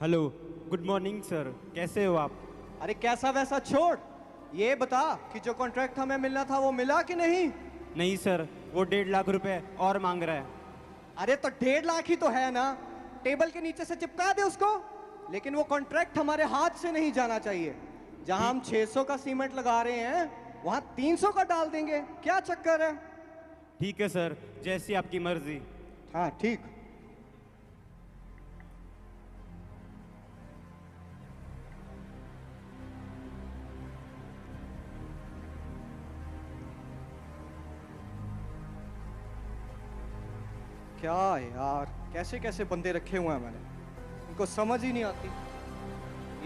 Hello, good morning sir, कैसे हो आप? अरे कैसा वैसा छोड़, ये बता कि जो कॉन्ट्रैक्ट हमें मिलना था वो मिला कि नहीं। नहीं सर, वो 1.5 लाख रुपए और मांग रहा है। अरे तो 1.5 लाख ही तो है ना, टेबल के नीचे से चिपका दे उसको। लेकिन वो कॉन्ट्रैक्ट हमारे हाथ से नहीं जाना चाहिए। जहां हम 600 का सीमेंट लगा रहे हैं वहां 300 का डाल देंगे, क्या चक्कर है। ठीक है सर, जैसी आपकी मर्जी। हाँ ठीक। क्या यार, कैसे कैसे बंदे रखे हुए हैं मैंने, इनको समझ ही नहीं आती।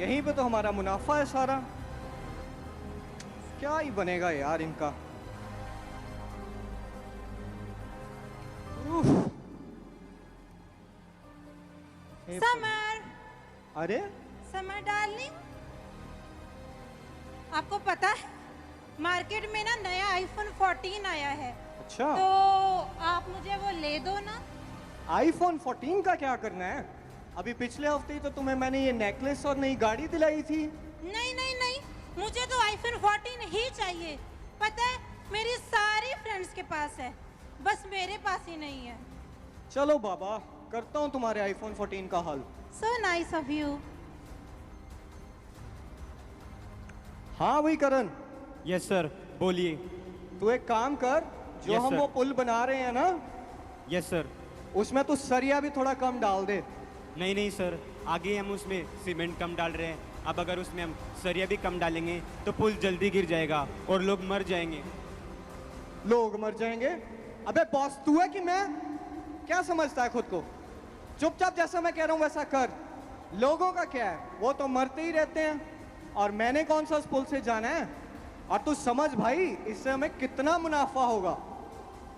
यहीं पे तो हमारा मुनाफा है सारा, क्या ही बनेगा यार इनका। उफ। समर, अरे समर डार्लिंग, आपको पता है मार्केट में ना नया आईफोन 14 आया है। अच्छा, तो आप मुझे वो ले दो ना। आईफोन 14 का क्या करना है? अभी पिछले हफ्ते ही तो तुम्हें मैंने ये नेकलेस और नई गाड़ी दिलाई थी। नहीं नहीं नहीं, मुझे तो आईफोन 14 ही चाहिए। पता है मेरी सारी फ्रेंड्स के पास है, बस मेरे पास ही नहीं है। चलो बाबा, करता हूँ तुम्हारे आईफोन 14 का हल। So nice of you. हाँ भाई करण, यस सर, बोलिए। तू एक काम कर, जो Yes, हम sir. वो पुल बना रहे हैं ना, यस सर। उसमें तू सरिया भी थोड़ा कम डाल दे। नहीं नहीं सर, आगे हम उसमें सीमेंट कम डाल रहे हैं। अब अगर उसमें हम सरिया भी कम डालेंगे तो पुल जल्दी गिर जाएगा और लोग मर जाएंगे। लोग मर जाएंगे? अबे बॉस तू है कि मैं? क्या समझता है खुद को? चुपचाप जैसा मैं कह रहा हूं वैसा कर। लोगों का क्या है, वो तो मरते ही रहते हैं, और मैंने कौन सा उस पुल से जाना है। और तू समझ भाई, इससे हमें कितना मुनाफा होगा।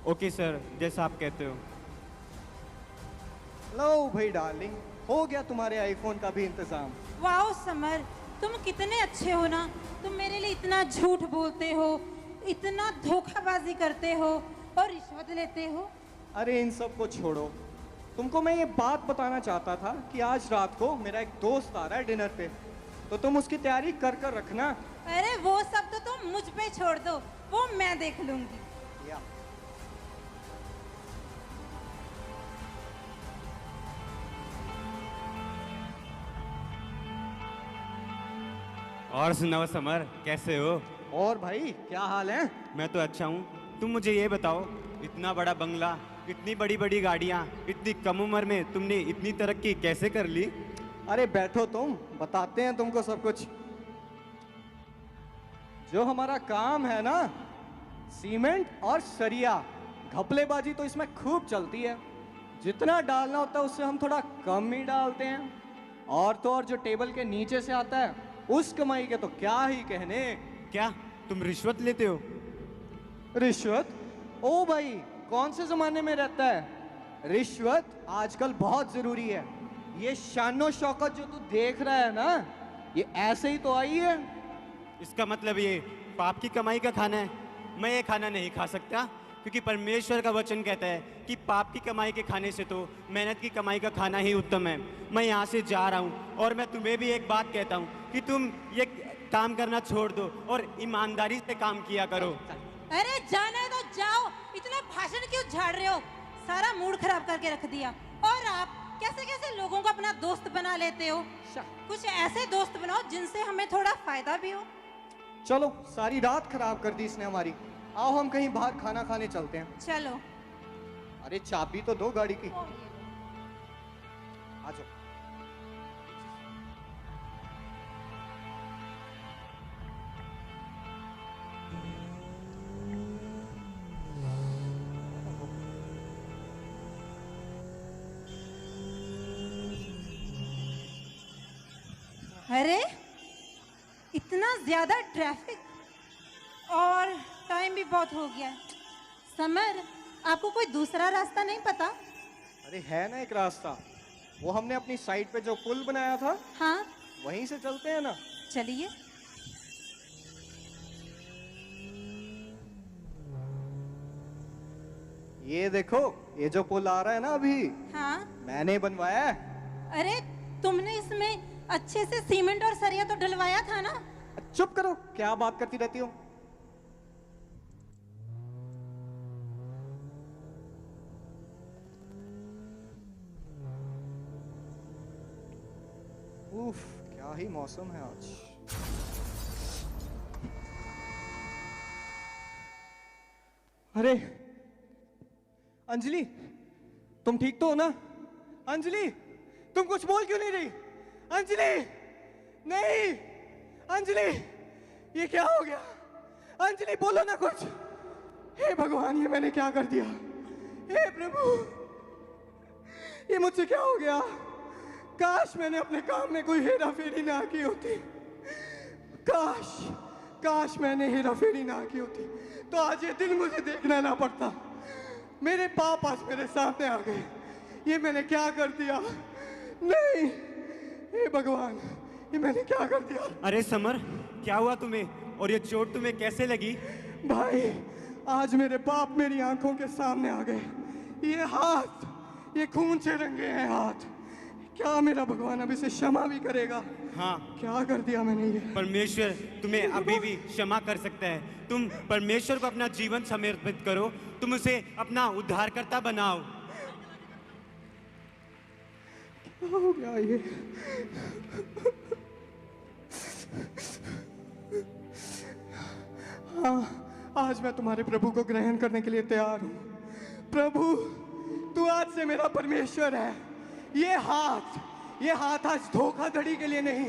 ओके सर, जैसा आप कहते हो। लो भाई डार्लिंग, हो गया तुम्हारे आईफोन का भी इंतजाम। वाओ समर, तुम कितने अच्छे हो ना। तुम मेरे लिए इतना झूठ बोलते हो, इतना धोखाबाजी करते हो और रिश्वत लेते हो। अरे इन सब को छोड़ो, तुमको मैं ये बात बताना चाहता था कि आज रात को मेरा एक दोस्त आ रहा है डिनर पे, तो तुम उसकी तैयारी कर कर रखना। अरे वो सब तो तुम मुझ पे छोड़ दो, वो मैं देख लूंगी। या और सुनाओ समर, कैसे हो? और भाई क्या हाल है? मैं तो अच्छा हूँ। तुम मुझे ये बताओ, इतना बड़ा बंगला, इतनी बड़ी बड़ी गाड़ियाँ, इतनी कम उम्र में तुमने इतनी तरक्की कैसे कर ली? अरे बैठो तुम, बताते हैं तुमको सब कुछ। जो हमारा काम है ना, सीमेंट और सरिया, घपलेबाजी तो इसमें खूब चलती है। जितना डालना होता है उससे हम थोड़ा कम ही डालते हैं। और तो और जो टेबल के नीचे से आता है उस कमाई के तो क्या ही कहने। क्या तुम रिश्वत लेते हो? रिश्वत? ओ भाई, कौन से जमाने में रहता है? रिश्वत आजकल बहुत जरूरी है। ये शानो शौकत जो तू देख रहा है ना, ये ऐसे ही तो आई है। इसका मतलब ये पाप की कमाई का खाना है? मैं ये खाना नहीं खा सकता, क्योंकि परमेश्वर का वचन कहता है कि पाप की कमाई के खाने से तो मेहनत की कमाई का खाना ही उत्तम है। मैं यहाँ से जा रहा हूँ, और मैं तुम्हें भी एक बात कहता हूँ कि तुम ये काम करना छोड़ दो और ईमानदारी से काम किया करो। अरे जाना है तो जाओ, इतना भाषण क्यों झाड़ रहे हो? सारा मूड खराब करके रख दिया। और आप कैसे कैसे लोगों को अपना दोस्त बना लेते हो? कुछ ऐसे दोस्त बनाओ जिनसे हमें थोड़ा फायदा भी हो। चलो, सारी रात खराब कर दी इसने हमारी। आओ हम कहीं बाहर खाना खाने चलते हैं। चलो। अरे चाबी तो दो गाड़ी की। आ जाओ। अरे इतना ज्यादा ट्रैफिक और टाइम भी बहुत हो गया है। समर, आपको कोई दूसरा रास्ता नहीं पता? अरे है ना एक रास्ता, वो हमने अपनी साइड पे जो पुल बनाया था, हाँ, वहीं से चलते हैं ना। चलिए। ये देखो, ये जो पुल आ रहा है ना अभी, हाँ। मैंने बनवाया है। अरे तुमने इसमें अच्छे से सीमेंट और सरिया तो डलवाया था ना। चुप करो, क्या बात करती रहती हो। उफ, क्या ही मौसम है आज। अरे अंजलि, तुम ठीक तो हो ना? अंजलि, तुम कुछ बोल क्यों नहीं रही? अंजलि, नहीं, अंजलि, ये क्या हो गया? अंजलि बोलो ना कुछ। हे भगवान, ये मैंने क्या कर दिया? हे प्रभु, ये मुझसे क्या हो गया? काश मैंने अपने काम में कोई हेरा फेरी ना की होती। काश, काश मैंने हेरा फेरी ना की होती तो आज ये दिन मुझे देखना ना पड़ता। मेरे पाप आज मेरे सामने आ गए। ये मैंने क्या कर दिया? नहीं, हे भगवान, ये मैंने क्या कर दिया? अरे समर, क्या हुआ तुम्हें और ये चोट तुम्हें कैसे लगी? भाई, आज मेरे पाप मेरी आंखों के सामने आ गए। ये हाथ, ये खून से रंगे हैं हाथ। क्या मेरा भगवान अब इसे क्षमा भी करेगा? हाँ, क्या कर दिया मैंने ये? परमेश्वर तुम्हें अभी भी क्षमा कर सकता है। तुम परमेश्वर को अपना जीवन समर्पित करो, तुम उसे अपना उद्धारकर्ता बनाओ। क्या हो गया ये? हाँ, आज मैं तुम्हारे प्रभु को ग्रहण करने के लिए तैयार हूँ। प्रभु, तू आज से मेरा परमेश्वर है। ये हाथ आज धोखाधड़ी के लिए नहीं,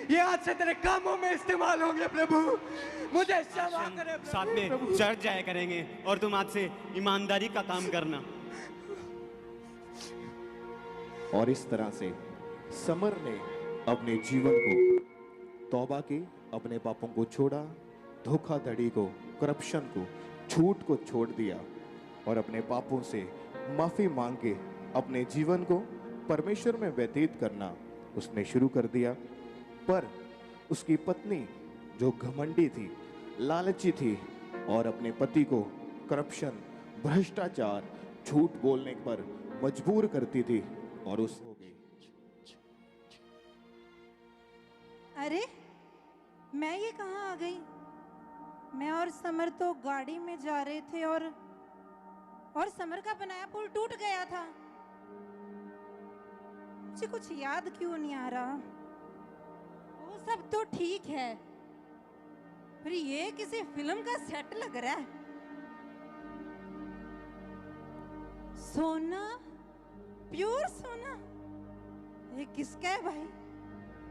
ये आज से तेरे कामों में इस्तेमाल होंगे। प्रभु, मुझे क्षमा करे प्रभु। साथ में चर्च जाया करेंगे और तुम आज से ईमानदारी का काम करना। और इस तरह से समर ने अपने जीवन को तौबा की, अपने पापों को छोड़ा, धोखाधड़ी को, करप्शन को, झूठ को छोड़ दिया और अपने पापों से माफी मांग के अपने जीवन को परमेश्वर में व्यतीत करना उसने शुरू कर दिया। पर उसकी पत्नी जो घमंडी थी, लालची थी और अपने पति को करप्शन, भ्रष्टाचार, झूठ बोलने पर मजबूर करती थी और उस हो गई। अरे, मैं ये कहाँ आ गई? मैं और समर तो गाड़ी में जा रहे थे और समर का बनाया पुल टूट गया था। मुझे कुछ याद क्यों नहीं आ रहा? वो सब तो ठीक है, पर ये किसी फिल्म का सेट लग रहा है। सोना, प्योर सोना, ये किसका है भाई?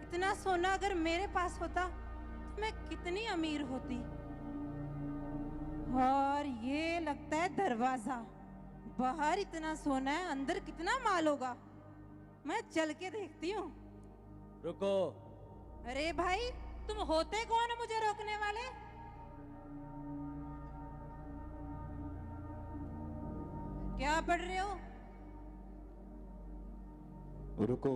इतना सोना अगर मेरे पास होता तो मैं कितनी अमीर होती। और ये लगता है दरवाजा। बाहर इतना सोना है, अंदर कितना माल होगा। मैं चल के देखती हूँ। रुको। अरे भाई, तुम होते कौन हो मुझे रोकने वाले? क्या पढ़ रहे हो? रुको,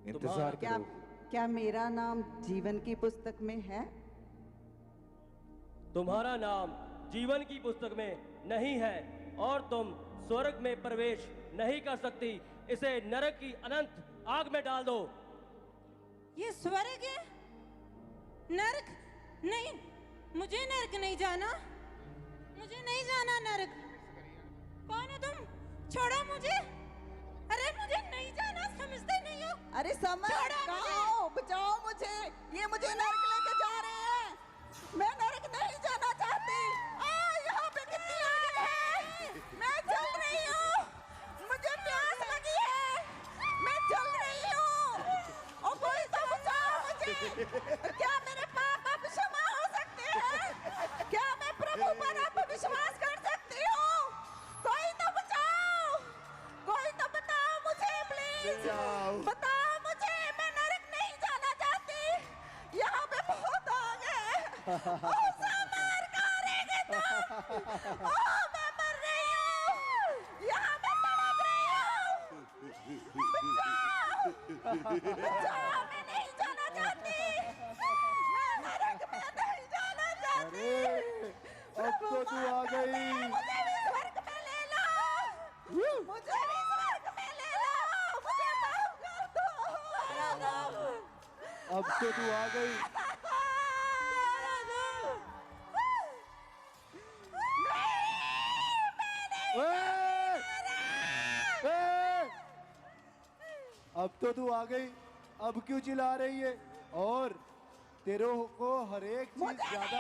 इंतजार क्या करो। क्या मेरा नाम जीवन की पुस्तक में है? तुम्हारा नाम जीवन की पुस्तक में नहीं है और तुम स्वर्ग में प्रवेश नहीं कर सकती। इसे नरक की अनंत आग में डाल दो। ये स्वर्ग है? नरक नहीं, मुझे नरक नहीं जाना। मुझे नहीं जाना नरक। कौन हो तुम? छोड़ो मुझे। अरे मुझे नहीं जाना, समझते नहीं हो? अरे समर, कहाँ हो? बचाओ मुझे, ये मुझे नरक लेके जा रहे हैं। मैं नरक नहीं जाना चाहती। यहाँ पे कितनी आग है। मैं जल रही हूँ, मुझे प्यास लगी है, मैं जल रही हूँ। और कोई तो बचाओ मुझे। क्या मेरे पाप अब क्षमा हो सकते हैं? क्या मैं प्रभु पर अब विश्वास कर सकती हूँ? कोई तो बचाओ, कोई तो बताओ मुझे प्लीज। बताओ मुझे, मैं नरक नहीं जाना चाहती। यहाँ पे बहुत आग है। समर, कहाँ रह गए तुम? मैं मर रही हूँ, यहाँ पे तड़प रही हूँ। बचाओ, मैं नहीं जाना चाहती। मैं नरक में नहीं जाना चाहती। अब तो तू आ गई। मुझे भी स्वर्ग में ले लो, मुझे भी स्वर्ग में ले लो, मुझे माफ कर दो। अब तो तू आ गई। अब तो तू आ गई, अब क्यों चिल्ला रही है? और तेरे को हर एक चीज ज्यादा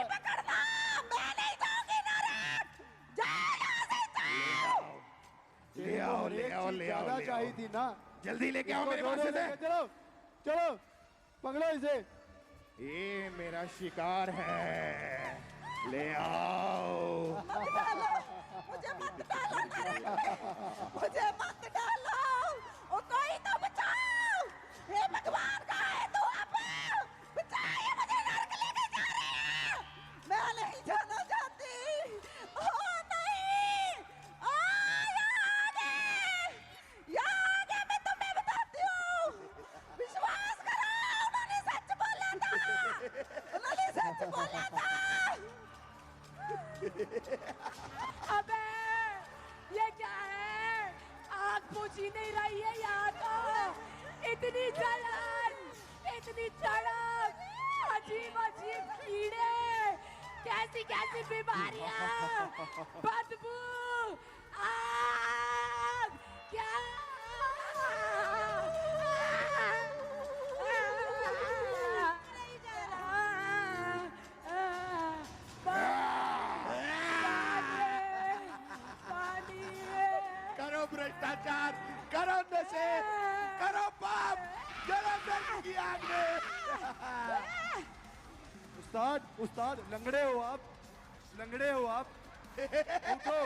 ले आओ ले आओ ले आओ ज्यादा चाहिए थी ना। जल्दी लेके आओ इसको मेरे दोनों पास से। लेके चलो चलो, पकड़ो इसे। ये मेरा शिकार है, ले आओ। मुझे मत डालो नरक में, मुझे मत डालो, ओ कोई तो बचाओ, हे भगवान कहाँ है तू? अब बचाइए, मुझे नरक लेके जा रहे हैं, मैं नहीं जाना चाहती। ओ नहीं, ओ यहाँ आगे मैं तुम्हें बताती हूँ, विश्वास करो, उन्होंने सच बोला था, उन्होंने सच बोला था। अबे ये क्या है? आग पूछ ही नहीं रही है यहाँ तो। इतनी जलन, इतनी सड़क, अजीब अजीब कीड़े, कैसी कैसी बीमारियां, बदबू, आग, क्या? नहीं जा करो भ्रष्टाचार, करो नशे, करो पाप, जलो नरक की आग में। उस्ताद उस्ताद, लंगड़े हो आप, लंगड़े हो आप, उठो।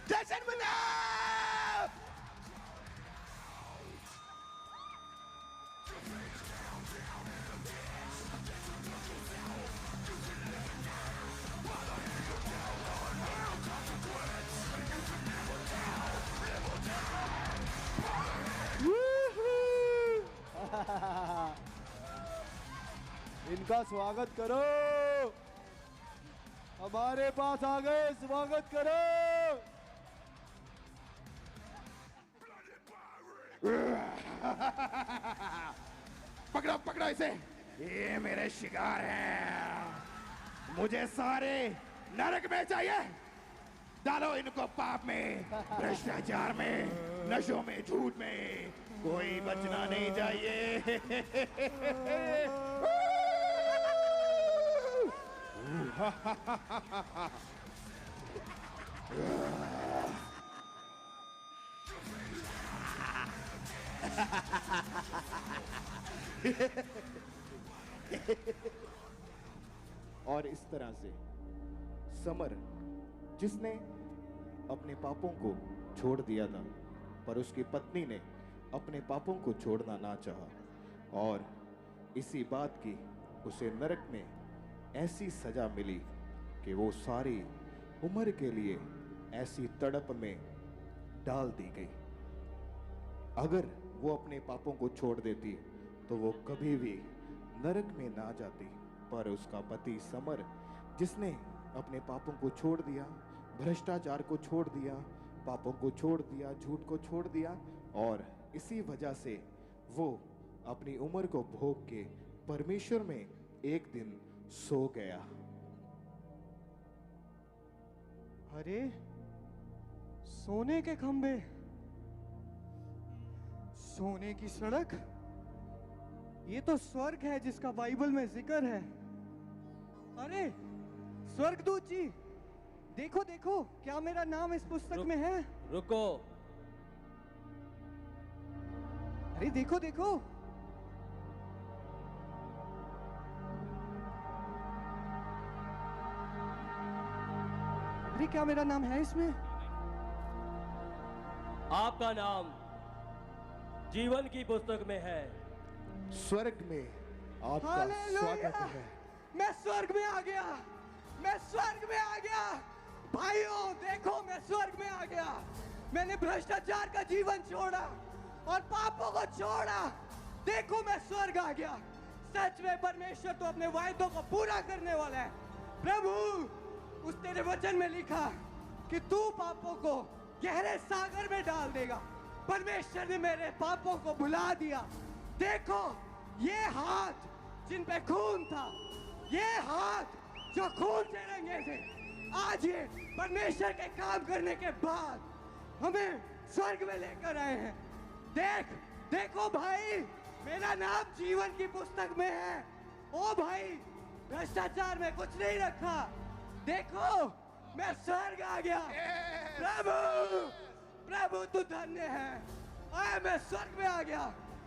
जश्न मनाओ। इनका स्वागत करो, हमारे पास आ गए, स्वागत करो। पकड़ो पकड़ो इसे, ये मेरे शिकार हैं, मुझे सारे नरक में चाहिए। डालो इनको पाप में, भ्रष्टाचार में, नशों में, झूठ में, कोई बचना नहीं चाहिए। और इस तरह से समर, जिसने अपने पापों को छोड़ दिया था, पर उसकी पत्नी ने अपने पापों को छोड़ना ना चाहा, और इसी बात की उसे नरक में ऐसी सजा मिली कि वो सारी उम्र के लिए ऐसी तड़प में डाल दी गई। अगर वो अपने पापों को छोड़ देती तो वो कभी भी नरक में ना जाती, पर उसका पति समर, जिसने अपने पापों को छोड़ दिया, भ्रष्टाचार को छोड़ दिया, पापों को छोड़ दिया, झूठ को छोड़ दिया, और इसी वजह से वो अपनी उम्र को भोग के परमेश्वर में एक दिन सो गया। अरे सोने के खंबे, सोने की सड़क, ये तो स्वर्ग है जिसका बाइबल में जिक्र है। अरे स्वर्गदूत जी, देखो देखो, क्या मेरा नाम इस पुस्तक में है? रुको, अरे देखो देखो, अरे क्या मेरा नाम है इसमें? आपका नाम जीवन की पुस्तक में है। स्वर्ग में आपका हालेलुया! स्वागत है। मैं स्वर्ग में आ गया, मैं स्वर्ग में आ गया। भाइयों देखो, मैं स्वर्ग में आ गया। मैंने भ्रष्टाचार का जीवन छोड़ा और पापों को छोड़ा। देखो मैं स्वर्ग आ गया। सच में परमेश्वर तो अपने वायदों को पूरा करने वाला है। प्रभु, उस तेरे वचन में लिखा कि तू पापों को गहरे सागर में डाल देगा। परमेश्वर ने मेरे पापों को भुला दिया। देखो ये हाथ जिन पे खून था, ये हाथ जो खून से रंगे थे, आज ये परमेश्वर के काम करने के बाद हमें स्वर्ग में लेकर आए हैं। देखो भाई, मेरा नाम जीवन की पुस्तक में है। ओ भाई, भ्रष्टाचार में कुछ नहीं रखा। देखो मैं स्वर्ग आ गया। प्रभु तू धन्य है। मैं स्वर्ग में आ गया।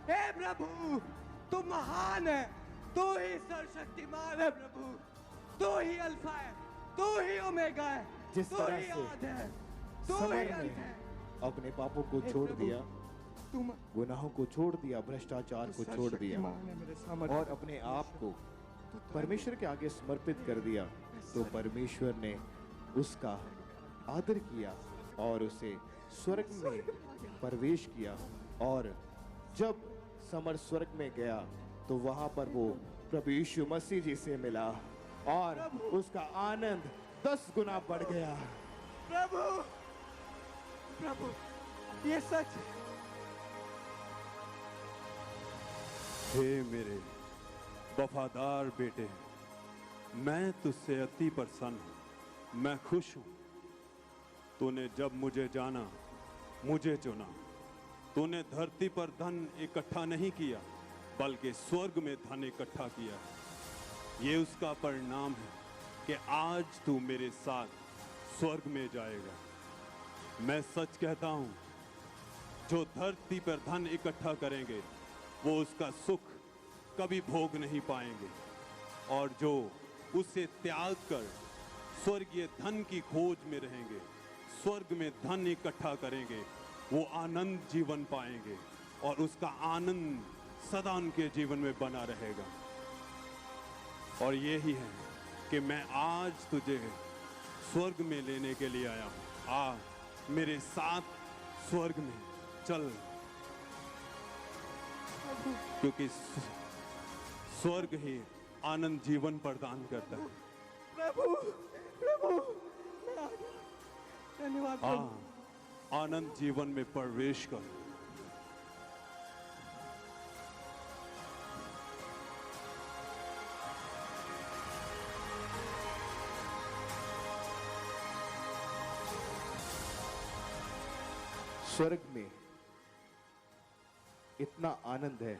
हे प्रभु तू महान है, तू ही सर्वशक्तिमान है। प्रभु तू ही अल्फा है, तू ही ओमेगा है, जिस तू तरह ही से आद है, तू समर ही अंत ने है। अपने पापों को हे छोड़ प्रभु, दिया, तुम गुनाहों को छोड़ दिया, भ्रष्टाचार को छोड़ दिया सर्वशक्तिमान है मेरे सामर्थ्य। और अपने आप को परमेश्वर के आगे समर्पित कर दिया, तो परमेश्वर ने उसका आदर किया और उसे स्वर्ग में प्रवेश किया। और जब समर स्वर्ग में गया तो वहां पर वो प्रभु यीशु मसीह जी से मिला और उसका आनंद 10 गुना बढ़ गया। प्रभु ये सच है। हे मेरे वफादार बेटे, मैं तुझसे अति प्रसन्न हूं, मैं खुश हूं। तूने जब मुझे जाना, मुझे चुना। तूने धरती पर धन इकट्ठा नहीं किया, बल्कि स्वर्ग में धन इकट्ठा किया। ये उसका परिणाम है कि आज तू मेरे साथ स्वर्ग में जाएगा। मैं सच कहता हूं, जो धरती पर धन इकट्ठा करेंगे वो उसका सुख कभी भोग नहीं पाएंगे, और जो उसे त्याग कर स्वर्गीय धन की खोज में रहेंगे, स्वर्ग में धन इकट्ठा करेंगे, वो आनंद जीवन पाएंगे और उसका आनंद सदा उनके जीवन में बना रहेगा। और यही है कि मैं आज तुझे स्वर्ग में लेने के लिए आया हूं। आ मेरे साथ स्वर्ग में चल, क्योंकि स्वर्ग ही आनंद जीवन प्रदान करता है। प्रभु मैं आ गया। धन्यवाद प्रभु। आनंद जीवन में प्रवेश कर। स्वर्ग में इतना आनंद है।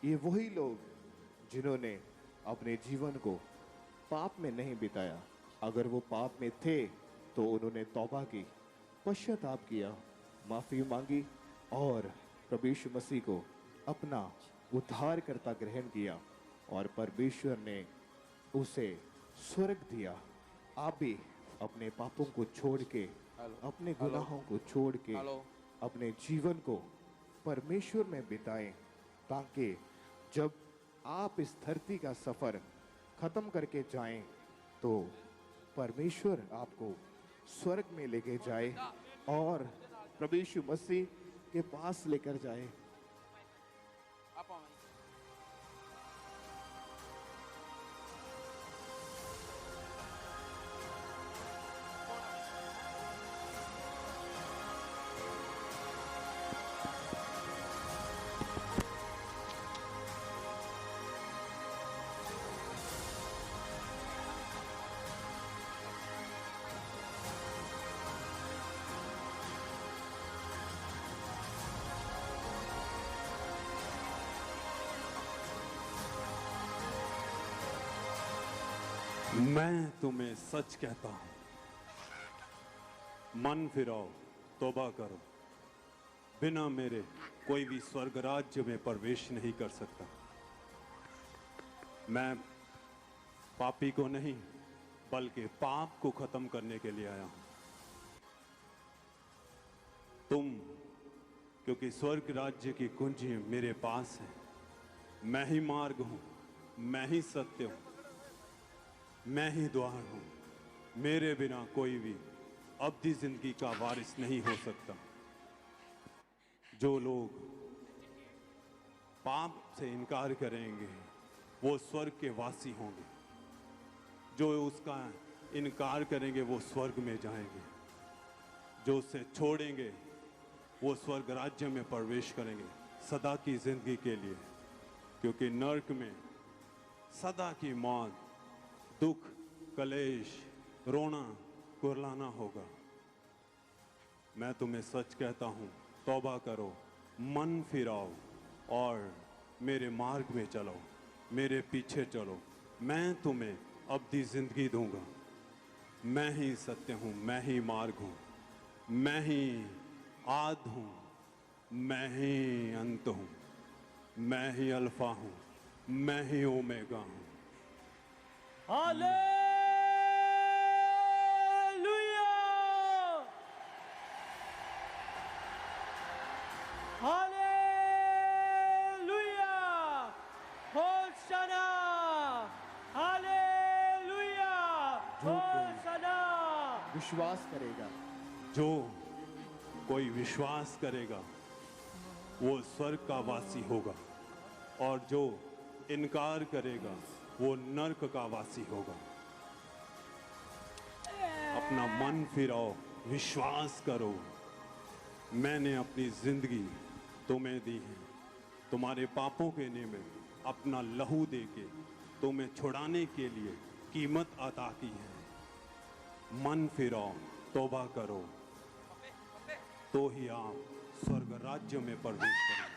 ये वही लोग जिन्होंने अपने जीवन को पाप में नहीं बिताया। अगर वो पाप में थे तो उन्होंने तौबा की, पश्चाताप किया, माफी मांगी और प्रभु यीशु मसीह को अपना उद्धारकर्ता ग्रहण किया और परमेश्वर ने उसे स्वर्ग दिया। आप भी अपने पापों को छोड़ के, अपने गुनाहों को छोड़ के अपने जीवन को परमेश्वर में बिताएं, ताकि जब आप इस धरती का सफर खत्म करके जाएं तो परमेश्वर आपको स्वर्ग में लेके जाए और प्रभु यीशु मसीह के पास लेकर जाए। मैं तुम्हें सच कहता हूं, मन फिराओ, तौबा करो। बिना मेरे कोई भी स्वर्ग राज्य में प्रवेश नहीं कर सकता। मैं पापी को नहीं बल्कि पाप को खत्म करने के लिए आया हूं। तुम, क्योंकि स्वर्ग राज्य की कुंजी मेरे पास है। मैं ही मार्ग हूं, मैं ही सत्य हूं, मैं ही द्वार हूं। मेरे बिना कोई भी अब्दी जिंदगी का वारिस नहीं हो सकता। जो लोग पाप से इनकार करेंगे वो स्वर्ग के वासी होंगे, जो उसका इनकार करेंगे वो स्वर्ग में जाएंगे। जो उसे छोड़ेंगे वो स्वर्ग राज्य में प्रवेश करेंगे सदा की जिंदगी के लिए, क्योंकि नरक में सदा की मौत, दुख, कलेश, रोना, कुर्लाना होगा। मैं तुम्हें सच कहता हूं, तौबा करो, मन फिराओ और मेरे मार्ग में चलो, मेरे पीछे चलो। मैं तुम्हें अब्दी जिंदगी दूंगा। मैं ही सत्य हूं, मैं ही मार्ग हूं, मैं ही आद हूं, मैं ही अंत हूं, मैं ही अल्फा हूं, मैं ही ओमेगा हूं। हालेलुया! हालेलुया! होशाना! हालेलुया! होशाना! विश्वास करेगा, जो कोई विश्वास करेगा वो स्वर्ग का वासी होगा, और जो इनकार करेगा वो नर्क का वासी होगा। अपना मन फिराओ, विश्वास करो। मैंने अपनी जिंदगी तुम्हें दी है, तुम्हारे पापों के निमित्त अपना लहू देके तुम्हें छुड़ाने के लिए कीमत अता की है। मन फिराओ, तौबा करो, तो ही आप स्वर्ग राज्य में प्रवेश करेंगे।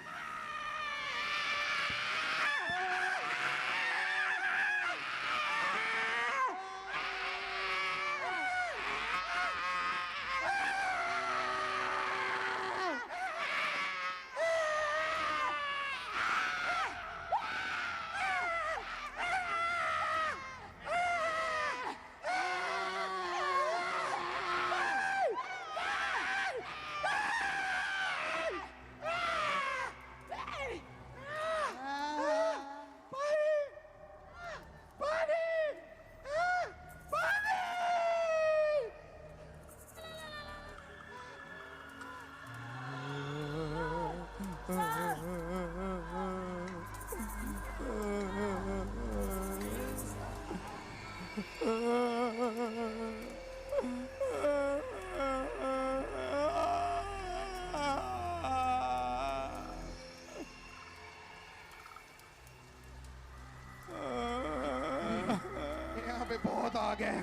यहाँ पे बहुत आग है,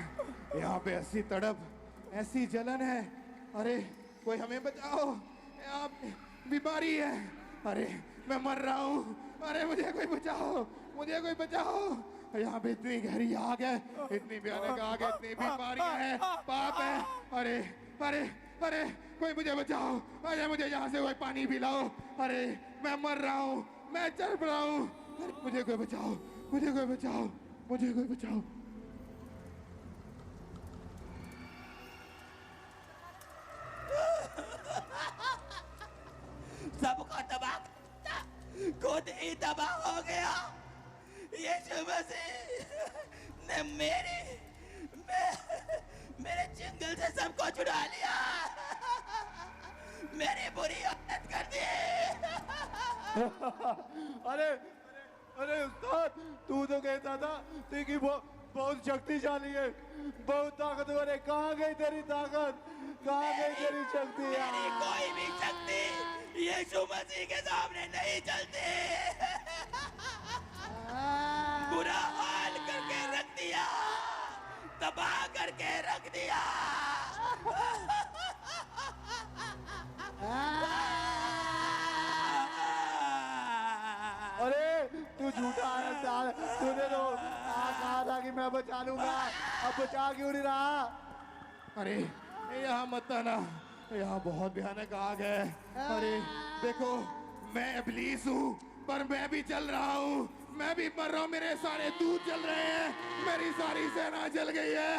यहाँ पे ऐसी तड़प, ऐसी जलन है। अरे कोई हमें बचाओ, यहाँ पे बीमारी है। अरे मैं मर रहा हूँ, अरे मुझे कोई बचाओ, मुझे कोई बचाओ। यहाँ पे इतनी गहरी आग है, इतनी भयानक आग है, इतनी बीमारियां हैं, पाप है। अरे अरे अरे कोई मुझे बचाओ, अरे मुझे यहाँ से कोई पानी पिलाओ। अरे मैं मर रहा हूँ, मैं तड़प रहा हूँ। अरे मुझे कोई बचाओ, मुझे कोई बचाओ, मुझे कोई बचाओ। सबको तबाह करता, खुद ही तबाह हो गया। यीशु मसीह ने मेरे जंगल से सबको छुड़ा लिया, मेरी बुरी हालत कर दी। अरे अरे उस्ताद, तू तो कहता था कि बहुत शक्तिशाली है, बहुत ताकतवर है। कहाँ गई तेरी ताकत, कहाँ गई तेरी शक्ति? मेरी कोई भी शक्ति यीशु मसीह के सामने नहीं चलती। बुरा हाल करके रख दिया, तबाह करके रख दिया। अरे तू झूठा है, तूने तो कहा था कि मैं बचा लूंगा, अब बचा क्यों नहीं रहा? अरे यहाँ मत आना, यहाँ बहुत भयानक आग है। अरे देखो, मैं इब्लीस हूँ, पर मैं भी चल रहा हूँ, मैं भी मर रहा हूँ, मेरे सारे दूध जल रहे हैं, मेरी सारी सेना जल गई है।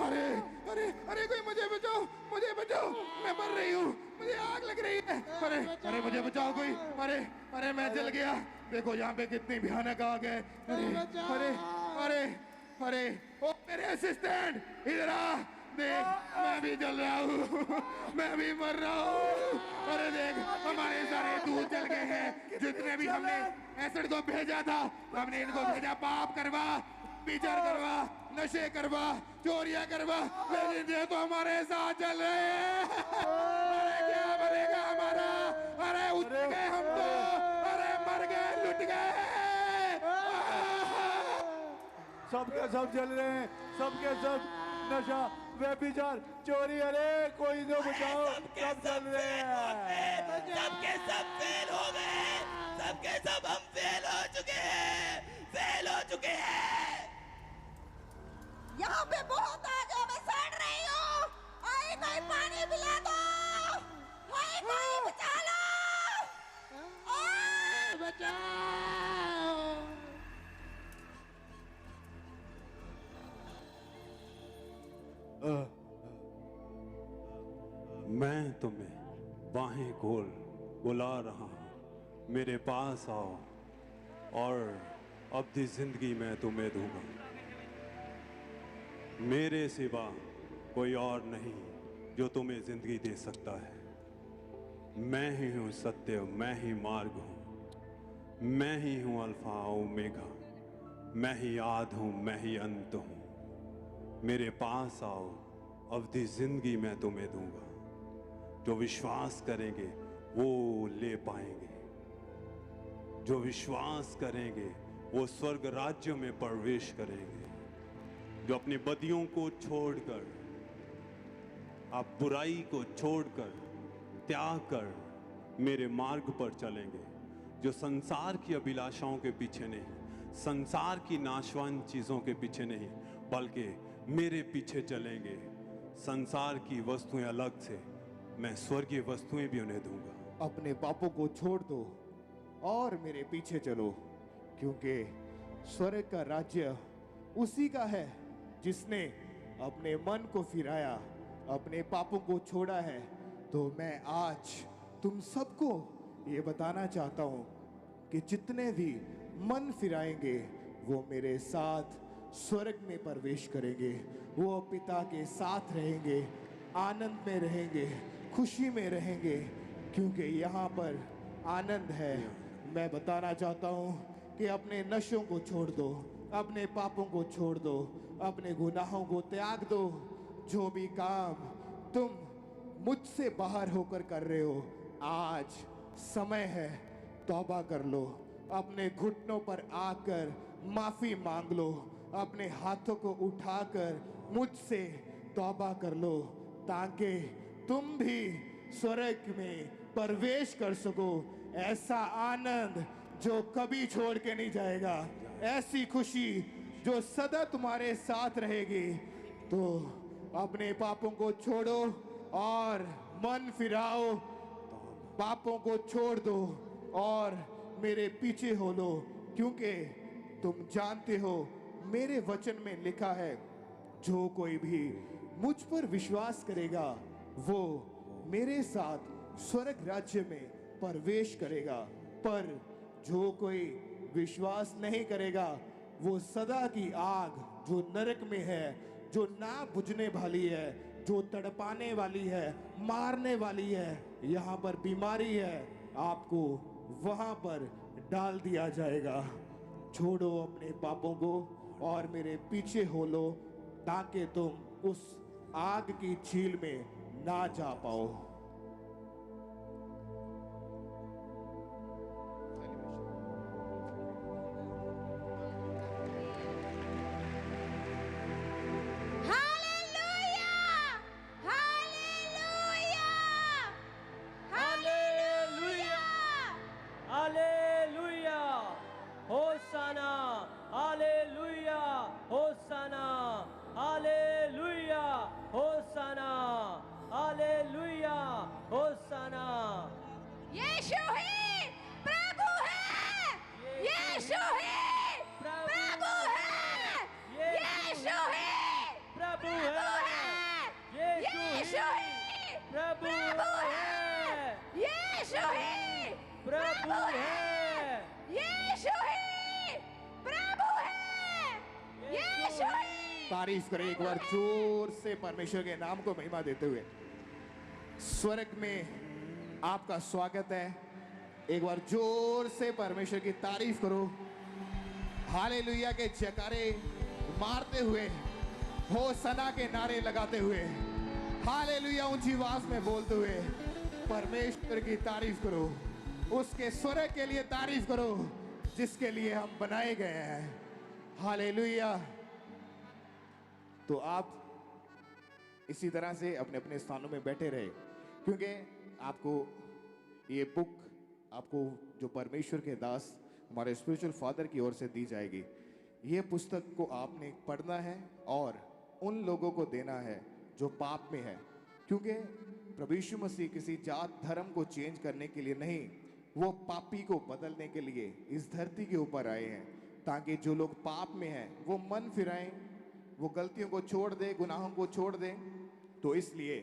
अरे अरे अरे कोई मुझे बचाओ, मुझे बचाओ, मैं मर रही हूँ, मुझे आग लग रही है। अरे अरे मुझे बचाओ कोई। अरे अरे मैं जल गया, देखो यहाँ पे कितनी भयानक आग है। अरे अरे अरे अरे ओ मेरे असिस्टेंट इधर आ, देख मैं भी जल रहा हूँ, मैं भी मर रहा हूँ। अरे देख हमारे सारे दूध जल गए हैं, जितने भी हमने एसिड को भेजा था, हमने इनको भेजा पाप करवा, विचार करवा, नशे करवा, चोरियां करवा, लेकिन ये तो हमारे साथ चल रहे हैं। अरे क्या बनेगा हमारा? अरे उठ गए हम तो, अरे मर गए, लुट गए। सबके सब चल रहे हैं, सबके सब नशा, व्यभिचार, चोरी, अरे कोई तो बचाओ, सब चल रहे हैं। सबके सब फेल हो गए, सबके सब हम फेल हो चुके हैं, फेल हो चुके हैं। यहाँ पे बहुत आग है, मैं सड़ रही हूँ। आए कोई पानी पिला दो, आए कोई बचा लो, आए बचाओ। मैं तुम्हें बाहें खोल बुला रहा हूँ, मेरे पास आओ और अपनी जिंदगी मैं तुम्हें दूंगा। मेरे सिवा कोई और नहीं जो तुम्हें जिंदगी दे सकता है। मैं ही हूँ सत्य, मैं ही मार्ग हूँ, मैं ही हूँ अल्फा ओमेगा, मैं ही आद हूँ, मैं ही अंत हूँ। मेरे पास आओ, अवधि जिंदगी मैं तुम्हें दूंगा। जो विश्वास करेंगे वो ले पाएंगे, जो विश्वास करेंगे वो स्वर्ग राज्य में प्रवेश करेंगे। जो अपनी बदियों को छोड़कर, आप बुराई को छोड़कर, त्याग कर मेरे मार्ग पर चलेंगे, जो संसार की अभिलाषाओं के पीछे नहीं, संसार की नाशवान चीजों के पीछे नहीं, बल्कि मेरे पीछे चलेंगे। संसार की वस्तुएं अलग से, मैं स्वर्गीय वस्तुएं भी उन्हें दूंगा। अपने पापों को छोड़ दो और मेरे पीछे चलो, क्योंकि स्वर्ग का राज्य उसी का है जिसने अपने मन को फिराया, अपने पापों को छोड़ा है। तो मैं आज तुम सबको ये बताना चाहता हूँ कि जितने भी मन फिराएंगे वो मेरे साथ स्वर्ग में प्रवेश करेंगे, वो पिता के साथ रहेंगे, आनंद में रहेंगे, खुशी में रहेंगे, क्योंकि यहाँ पर आनंद है। मैं बताना चाहता हूँ कि अपने नशों को छोड़ दो, अपने पापों को छोड़ दो, अपने गुनाहों को त्याग दो। जो भी काम तुम मुझसे बाहर होकर कर रहे हो, आज समय है, तौबा कर लो। अपने घुटनों पर आकर माफी मांग लो, अपने हाथों को उठाकर मुझसे तौबा कर लो, ताकि तुम भी स्वर्ग में प्रवेश कर सको। ऐसा आनंद जो कभी छोड़ के नहीं जाएगा, ऐसी खुशी जो सदा तुम्हारे साथ रहेगी। तो अपने पापों को छोड़ो और मन फिराओ, पापों को छोड़ दो और मेरे पीछे हो लो, क्योंकि तुम जानते हो मेरे वचन में लिखा है, जो कोई भी मुझ पर विश्वास करेगा वो मेरे साथ स्वर्ग राज्य में प्रवेश करेगा, पर जो कोई विश्वास नहीं करेगा वो सदा की आग जो नरक में है, जो ना बुझने वाली है, जो तड़पाने वाली है, मारने वाली है, यहाँ पर बीमारी है, आपको वहां पर डाल दिया जाएगा। छोड़ो अपने पापों को और मेरे पीछे हो लो, ताकि तुम उस आग की झील में ना जा पाओ। होसाना, हालेलुया, होसाना, हालेलुया, होसाना, हालेलुया, होसाना। यीशु ही प्रभु है, यीशु ही प्रभु है, यीशु ही प्रभु है, यीशु ही प्रभु है, यीशु ही प्रभु है, यीशु ही प्रभु है, यीशु ही। तारीफ करें एक बार जोर से परमेश्वर के नाम को महिमा देते हुए। स्वर्ग में आपका स्वागत है। एक बार जोर से परमेश्वर की तारीफ करो, हालेलुया के जयकारे मारते हुए, होसना के नारे लगाते हुए, हालेलुया ऊंची आवाज में बोलते हुए परमेश्वर की तारीफ करो, उसके स्वर्ग के लिए तारीफ करो जिसके लिए हम बनाए गए हैं। हालेलुया। तो आप इसी तरह से अपने अपने स्थानों में बैठे रहे, क्योंकि आपको ये बुक, आपको जो परमेश्वर के दास हमारे स्पिरिचुअल फादर की ओर से दी जाएगी, ये पुस्तक को आपने पढ़ना है और उन लोगों को देना है जो पाप में है, क्योंकि प्रभु यीशु मसीह किसी जात धर्म को चेंज करने के लिए नहीं, वो पापी को बदलने के लिए इस धरती के ऊपर आए हैं, ताकि जो लोग पाप में हैं वो मन फिराएं, वो गलतियों को छोड़ दें, गुनाहों को छोड़ दें। तो इसलिए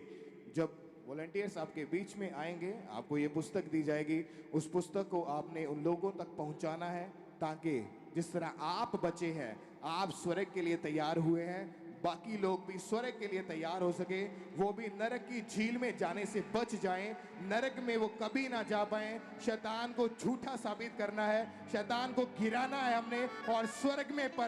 जब वॉलंटियर्स आपके बीच में आएंगे, आपको ये पुस्तक दी जाएगी, उस पुस्तक को आपने उन लोगों तक पहुंचाना है, ताकि जिस तरह आप बचे हैं, आप स्वर्ग के लिए तैयार हुए हैं, बाकी लोग भी स्वर्ग के लिए तैयार हो सके, वो भी नरक की झील में जाने से बच जाएं, नरक में वो कभी ना जा पाएं। शैतान को झूठा साबित करना है, शैतान को गिराना है हमने, और स्वर्ग में पर